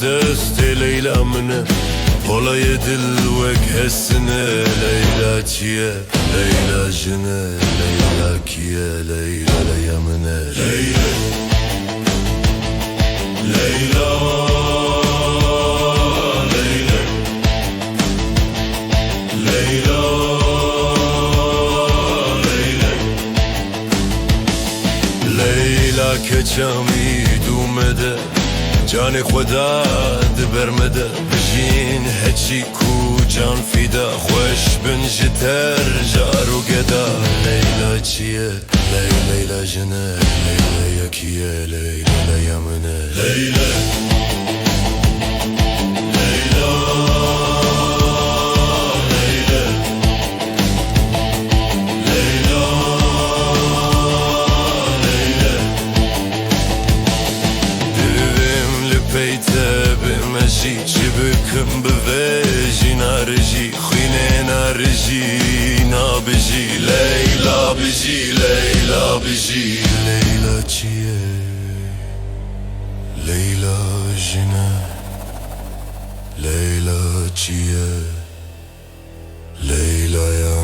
دست لیلا منه بالای دل وک حسنه لیلا چیه لیلا جنه لیلا کیه لیلا لیا منه لیلا لیلا لیلا لیلا لیلا که چمی دومده جان خدا دبرمده بجین هچی کو جان فیدا خوش بن جتر جارو گدا لیلا چیه لیلا جنه لیلا یکیه لیلا یمنه لیلا بمجي جبكم بفيجي نارجي خيني نارجي نابجي ليلى بجي ليلى بجي ليلى تشيه ليلى جنا ليلى تشيه ليلى يا